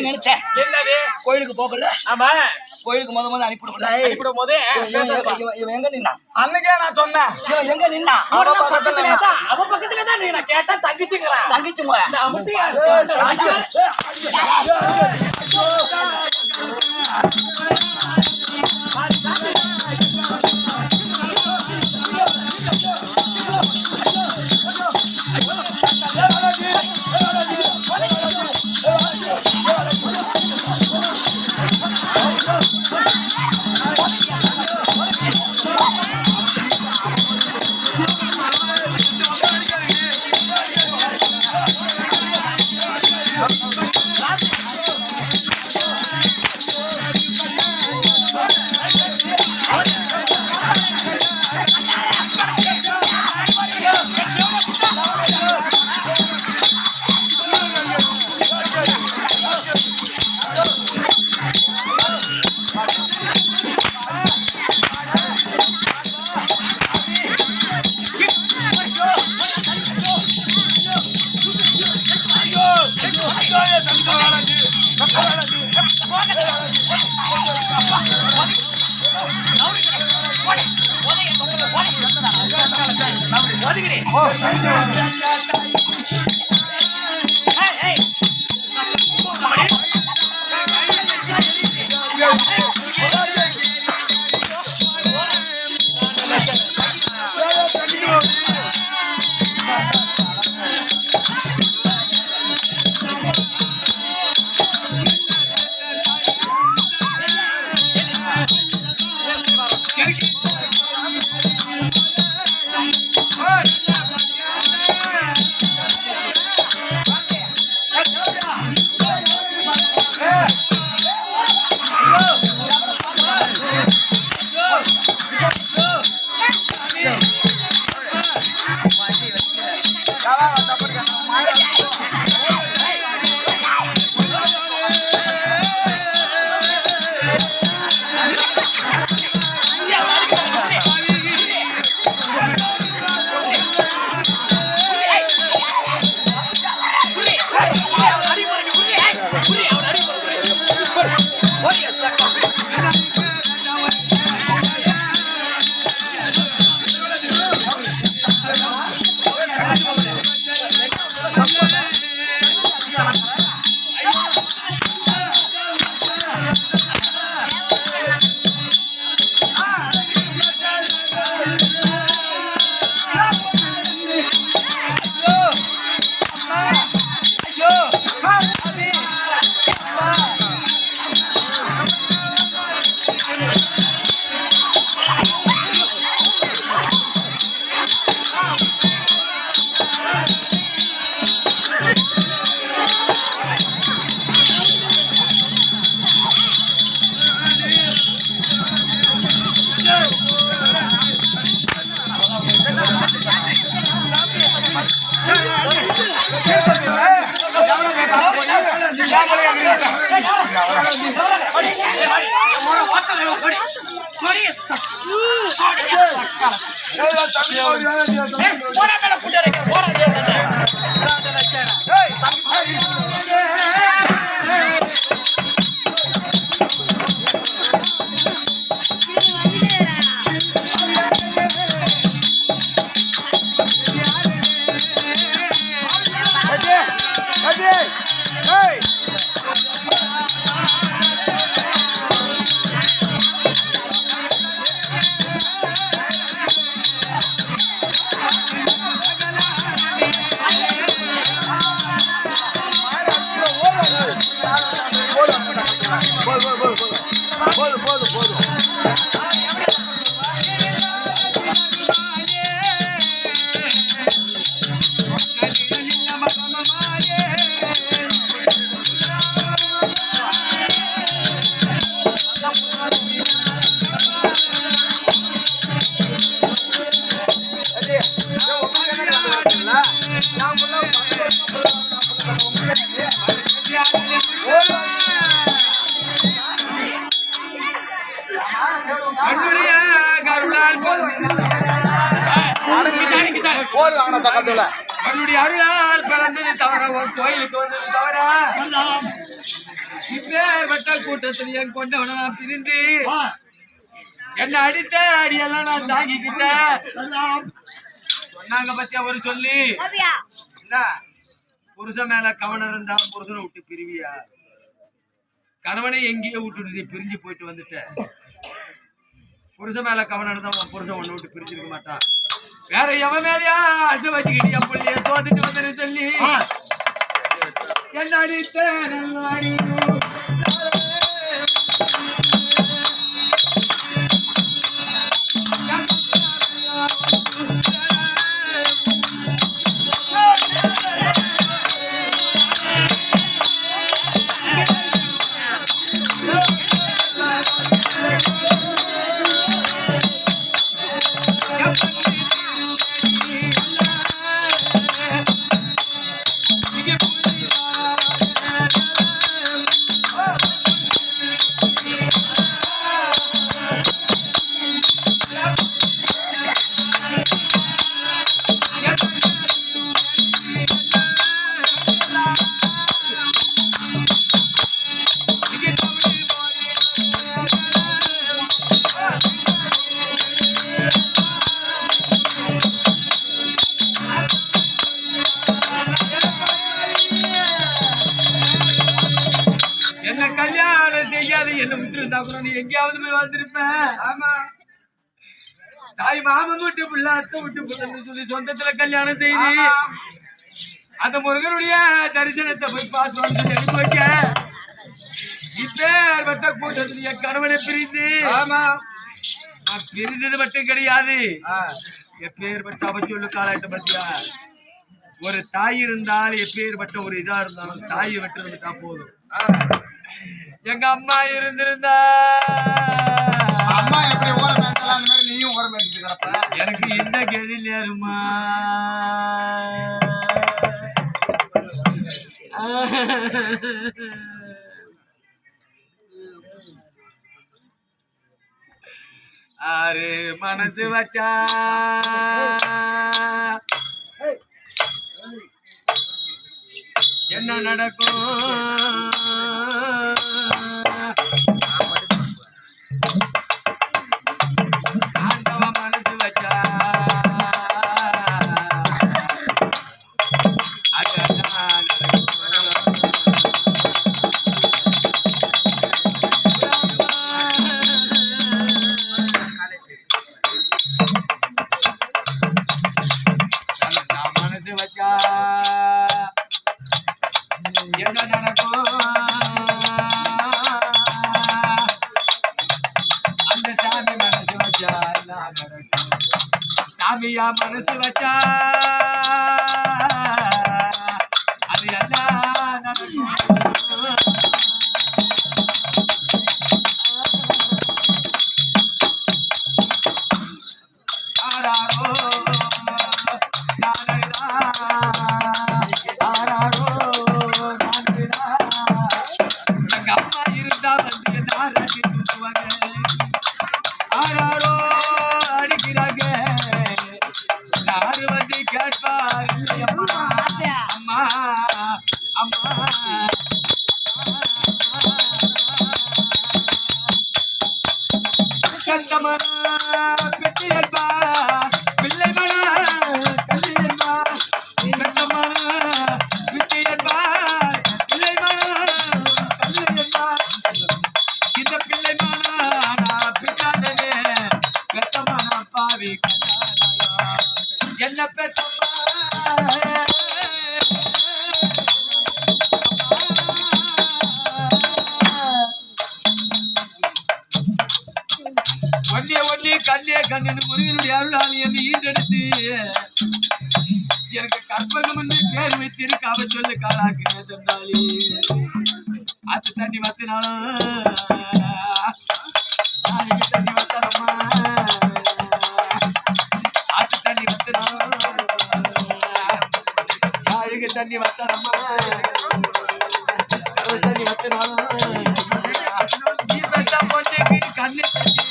நினைச்சேன் கோயிலுக்கு போகல. ஆமா, கோயிலுக்கு முத அனுப்பிடும் போது எங்க நின்னா அன்னைக்கே நான் சொன்னேன். எங்க நின்னா அவ பக்கத்துலதான் நீ நான் கேட்டா தங்கிச்சுங்கிறான். தங்கிச்சுங்க போது வாங்கின சக்கரத்துல உன்னுடைய அருளால் பிறந்தது தவற ஒரு கோயிலுக்கு வந்தது தவற இப்பேற்பட்ட கூட்டத்தில் என் கொண்டவன நான் பிரிந்து என்ன அடித்த அடியெல்லாம் நான் தாங்கிக்கிட்டேன் சொன்னாங்க பத்தியா ஒரு சொல்லி இல்ல புருஷன் மேல கவனம் இருந்தா புருஷனை விட்டு பிரிவியா கணவனை எங்கேயோ விட்டுட்டு நீ பிரிஞ்சு போயிட்டு வந்துட்ட புருஷன் மேல கவனம் இருந்தா உன் புருஷன் ஒண்ணு விட்டு பிரிஞ்சிருக்க மாட்டான் வேற எவன் மேலையா அசை வச்சுக்கிட்டு என் பிள்ளைய தோத்துட்டு வந்துன்னு சொல்லி என்ன அடித்த எங்கேயாவது போய் வாழ்ந்திருப்பேன் ஆமா தாய் மாமன் விட்டு புள்ள அத்தை விட்டு புள்ளன்னு சொல்லி சொந்தத்துல கல்யாணம் செய்து அந்த முருகனுடைய தரிசனத்தை போய் பார்த்து எடுத்து வைக்க இப்பேற்பட்ட கூட்டத்தில் என் கணவனை பிரிந்து ஆமா நான் பிரிந்தது மட்டும் கிடையாது எப்பேற்பட்ட அவச்சொல்லு காலாட்டம் பத்தியா ஒரு தாய் இருந்தால் எப்பேற்பட்ட ஒரு இதா இருந்தாலும் தாயை விட்டு வந்துட்டா போதும் எங்க அம்மா இருந்திருந்தா அம்மா எப்படி ஓரம் மேய்ச்சலாம் அந்த மாதிரி நீயும் ஓரம் மேய்ச்சிட்டு கிடப்ப எனக்கு இந்த கெதில் ஏறுமா ஆறு மனசு வச்சா என்ன நடக்கும் ஆண்டவ மனசு வச்சா அதான் மனசு வச்சா என்ன நடக்கும் அந்த சாமி மனசு வச்சா எல்லாம் நடக்கும் சாமியா மனசு வச்சா அது எல்லாம் நடக்கும் ஆராரோ ஆராரோ அடிக்கிறாங்க யாரு வந்து கேட்பார் அம்மா அம்மா கந்தமரா பெட்டி என்பா பிள்ளை மனா கல்லி என்பா கந்தமரா பெட்டி என்பா பிள்ளை மனா கல்லி என்பா இந்த பிள்ளை மனா நான் பின்னாடனே பெத்தமனா பாவி கண்ணாயா என்ன பெத்தம்மா ஒன்னே கண்ணே கண்ணு முருகனுடைய அருளால் என்னை ஈண்டெடுத்து எனக்கு கற்பகம் என்று பேர் வைத்திருக்க அவ சொல்லு காலாக்கு சொன்னாலே அது தண்ணி வத்தினாலும் தண்ணி வத்தனம்மா அது தண்ணி வத்தினாலும் அழுகு தண்ணி வத்தனம்மா தண்ணி வத்தினாலும் கண்ணு தண்ணி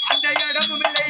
அந்த இடமும் இல்லை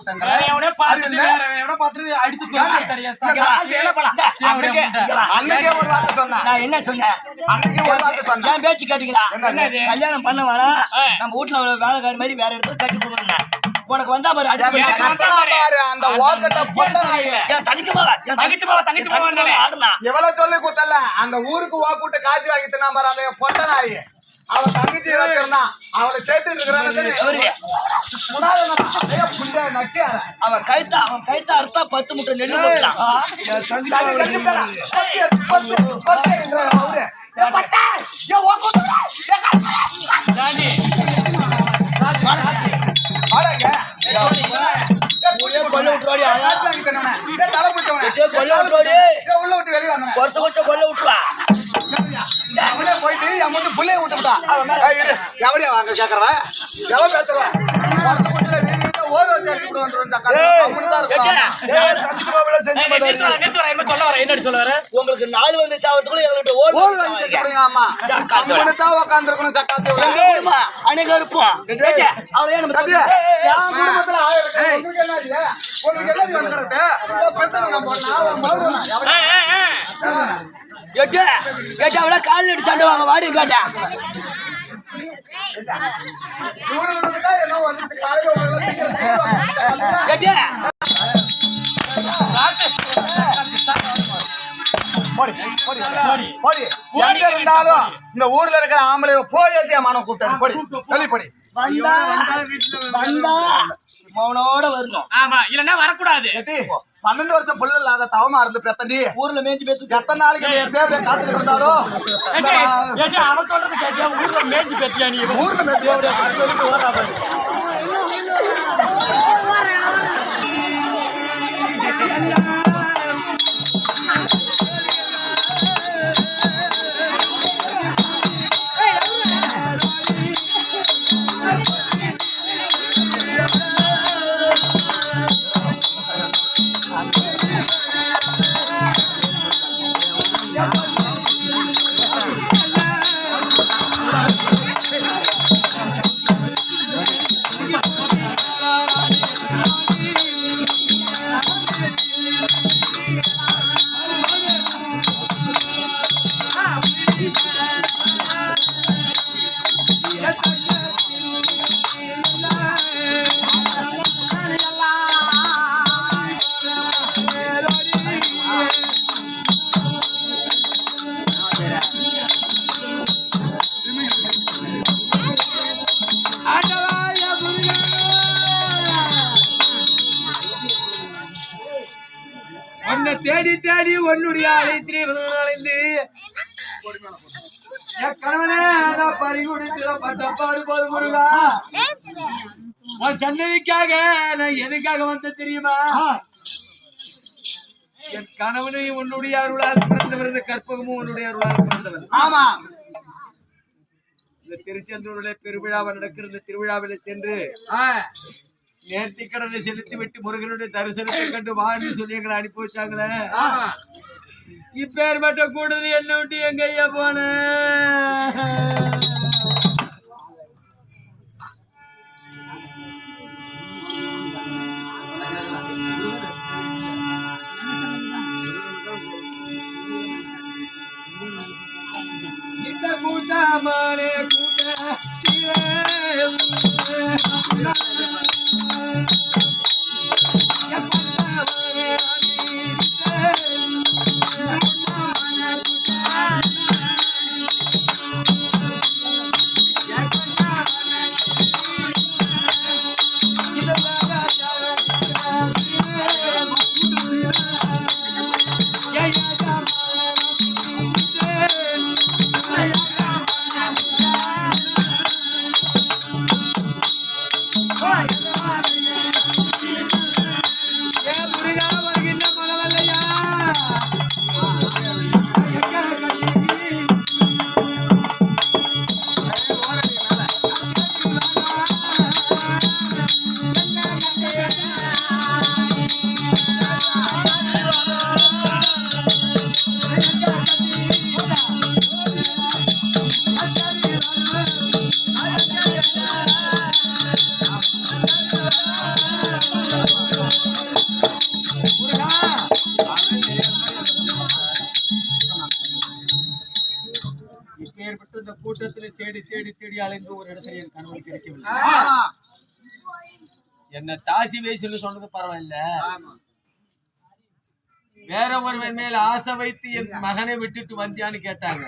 மாட்டேங்கிற வேற எவனையோ பார்த்துட்டு அறிவு இல்ல? வேற எவனோ பார்த்துட்டு அடிச்சு தூக்கி தடியா அன்னைக்கே ஒரு வார்த்தை சொன்னேன். நான் என்ன சொன்னேன்? அன்னைக்கே ஒரு வார்த்தை சொன்னேன். என் பேச்சு கேட்டீங்களா? என்னது? கல்யாணம் பண்ண வேணாம், நம்ம வீட்டுல வேலைக்காரி மாதிரி வேற இடத்துல கட்டி கொடுக்கணும். உனக்கு வந்தா பாரு, என் மேல கட்டணா பாரு, அந்த ஓக்கட்ட பொட்ட நாய். என் தங்கச்சி மாவா ஆடுனா எவ்வளவு சொல்லி கொடுத்தல, அந்த ஊருக்கு ஓக்கூட்டு காய்ச்சி வாங்கி தின்னா பாரு, அந்த பொட்ட நாய். அவன் தங்கச்சி வச்சிருந்தான், அவளை சேர்த்துட்டு இருக்கிறாங்க. அவன் கைத்தா அறுத்தா 10 முட்டை நெல்லு போட்டான். கொல்ல விட்டுவாடி, கொல்ல விட்டுவாடி, உள்ள விட்டு வெளியே வந்தேன். குறைச்ச கொல்ல விட்டுவா. அவனே போயிட்டு என் மட்டும் புள்ளைய விட்டுட்டா. எவடியா வாங்க கேக்குறவன் எவன் பேசுறவன் ஓர வச்சு அடிச்சு உங்களுக்கு 4 வந்து சாவத்துக்குள்ள எங்கள்கிட்ட ஓடு. ஆமா உட்காந்துருக்கணும் சக்காத்து அன்னைக்கு இருப்போம். அவ்வளோ குடும்பத்துல உங்களுக்கு என்ன இல்லையா? உங்களுக்கு என்ன வந்துடுறது? அவள கால் சண்டை வாங்க வாடி கேட்டா இருந்தாலும் இந்த ஊர்ல இருக்கிற ஆம்பளை போய் மனம் கூப்பிட்டு வந்தா மௌனோட வரணும். ஆமா, இல்லன்னா வரக்கூடாது. 12 வருஷம் புள்ள இல்லாத தவமா இருந்து பெத்தண்டி ஊர்ல மேய்ச்சி பேத்து எத்தனை நாளைக்கு தேவையை காத்துட்டு இருந்தாலும் அவன் சொல்றது கேட்டியா? ஊர்ல மேய்ச்சி பேத்தியா நீ? ஊர்ல மேய்ச்சி சொல்லிட்டு ஓடுறா பாரு. தேடி தேடி உன்னுடைய அழைத்து என் கணவனே பறிகுடித்து பட்ட பாடுபோது முருகா, உன் சன்னதிக்காக நான் எதுக்காக வந்த தெரியுமா? என் கணவனை உன்னுடைய அருளால் பிறந்தவர், இந்த கற்பகமும் உன்னுடைய அருளால் பிறந்தவர். ஆமா, இந்த திருச்செந்தூரில் பெருவிழாவை நடக்கிற இந்த திருவிழாவில் சென்று நேர்த்தி கடனை செலுத்தி விட்டு முருகனுடைய தரிசனத்தை கண்டு வாழ்ந்து சொல்லி எங்களை அனுப்பி வச்சாங்களே. இப்பேர் மட்டும் கூடுதல் என்ன விட்டு எங்க ஐயா போன இந்த கூட்டமானே கூட்ட தேடி தேடி தேடி அலைந்து ஒரு இடத்துல என் கணவன் கிடைக்கவில்லை. என்ன தாசி வயசுன்னு சொன்னது பரவாயில்ல, வேற ஒருவன் மேல ஆசை வைத்து என் மகனை விட்டுட்டு வந்தியான்னு கேட்டாங்க.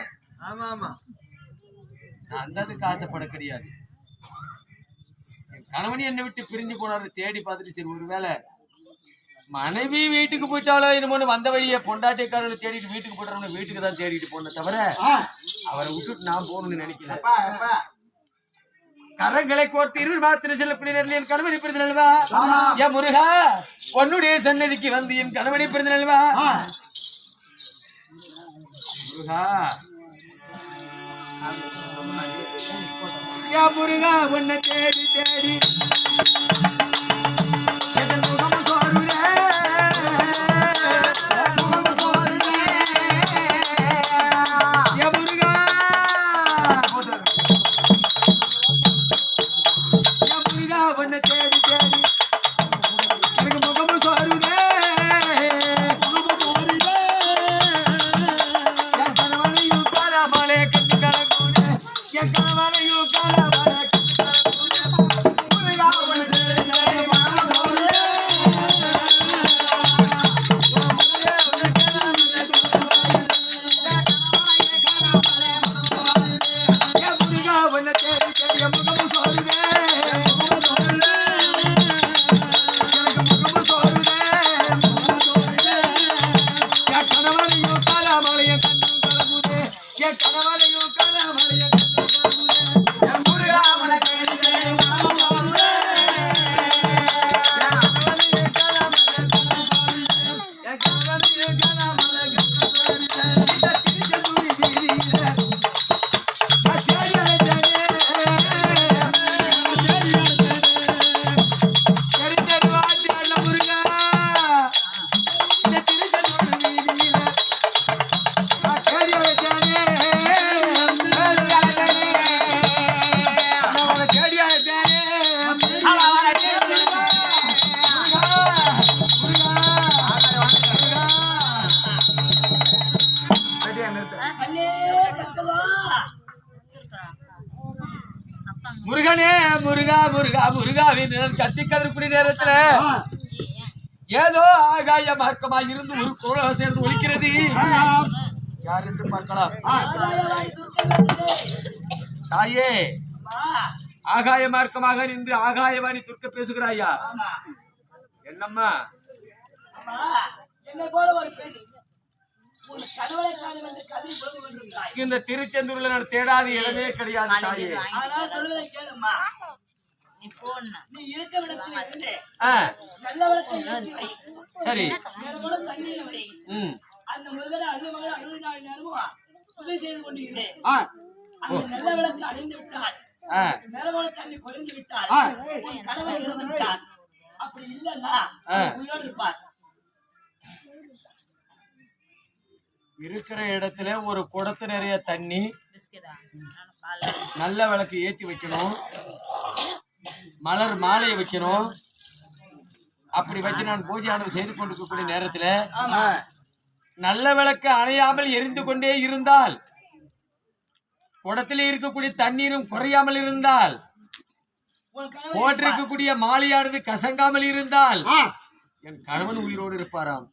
ஆமா ஆமா, நான் அந்ததுக்கு ஆசைப்பட கிடையாது. என் கணவன் என்னை விட்டு பிரிஞ்சு போனாரு. தேடி பார்த்துட்டு சரி ஒருவேளை மனைவி வீட்டுக்கு போயிட்டாலோ என்னமோன்னு வந்த வழியை பொண்டாட்டிக்காரனை தேடிட்டு வீட்டுக்கு போயிட்டாலும் வீட்டுக்கு தான் தேடிட்டு போன தவிர அவரை விட்டுட்டு நான் போகணும்னு நினைக்கல. கரங்களை கோர்த்து இருவர் மாத்திர செல்லக்கூடிய நேரில் என் கணவனை பிறந்த நல்வா, என் முருகா உன்னுடைய சன்னதிக்கு வந்து என் கணவனை பிறந்த நல்வா முருகா, என் முருகா உன்னை தேடி தேடி முருகனே முருகா முருகா முருகாவின் கத்தி கதற்குடி நேரத்துல ஏதோ ஆகாய மார்க்கமா இருந்து ஒரு கோலம் சேர்ந்து ஒழிக்கிறது. யார் என்று பார்க்கலாம். தாயே, ஆகாய மார்க்கமாக நின்று ஆகாயவாணி துர்க்க பேசுகிறாயா? என்னம்மா இந்த திருச்செந்தூர்ல நான் தேடாத இடமே கிடையாது தாயே. சரி, அப்படி இல்லன்னா இருக்கிற இடத்துல ஒரு குடத்து நிறைய தண்ணி, நல்ல விளக்கு ஏற்றி வைக்கணும், மலர் மாலையை வைக்கணும். அப்படி வச்சு நான் பூஜையானது செய்து கொண்டிருக்கக்கூடிய நேரத்துல நல்ல விளக்கு அணையாமல் எரிந்து கொண்டே இருந்தால், குடத்திலே இருக்கக்கூடிய தண்ணீரும் குறையாமல் இருந்தால், போட்டிருக்கக்கூடிய மாலையானது கசங்காமல் இருந்தால் என் கணவன் உயிரோடு இருப்பாராம்.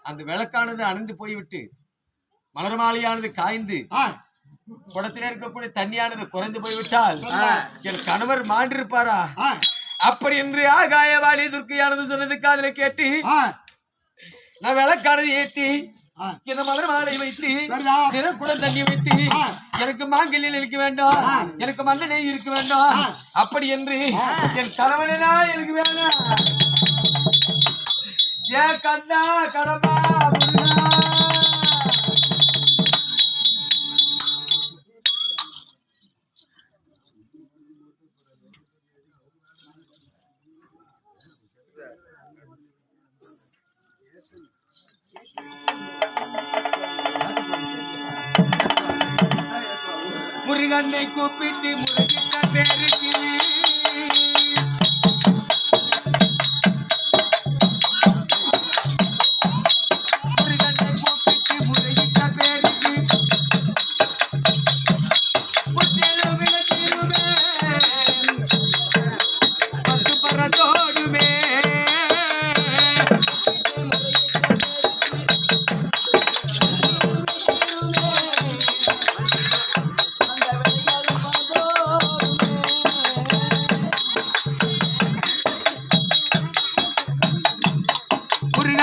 அந்த விளக்கானது அணைந்து போய்விட்டு மலர் மாலையானது காய்ந்து குடத்திலே இருக்கக்கூடிய தண்ணியானது குறைந்து போய்விட்டால் என் கணவர் மாண்டிருப்பாரா? அப்படி என்று ஆகாயவாணி துர்க்கையானது சொன்னது காதுல கேட்டு நான் விளக்கானது ஏற்றி இந்த மலர் மாலை வைத்து நிறக்குடம் தண்ணி வைத்து எனக்கு மாங்கல்யம் இருக்க வேண்டும், எனக்கு மண்ணெண்ணெய் இருக்க வேண்டும். அப்படி என்று என் கணவனா எனக்கு வேணும். ஏன் கண்ணா கடமா முருகனை கூப்பிட்டு முருகிட்ட பேருக்கு முருகனை கூப்பிட்டு முருகிட்ட பேருக்கு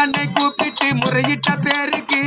அண்ணனை கூப்பிட்டு முறையிட்ட பேருக்கு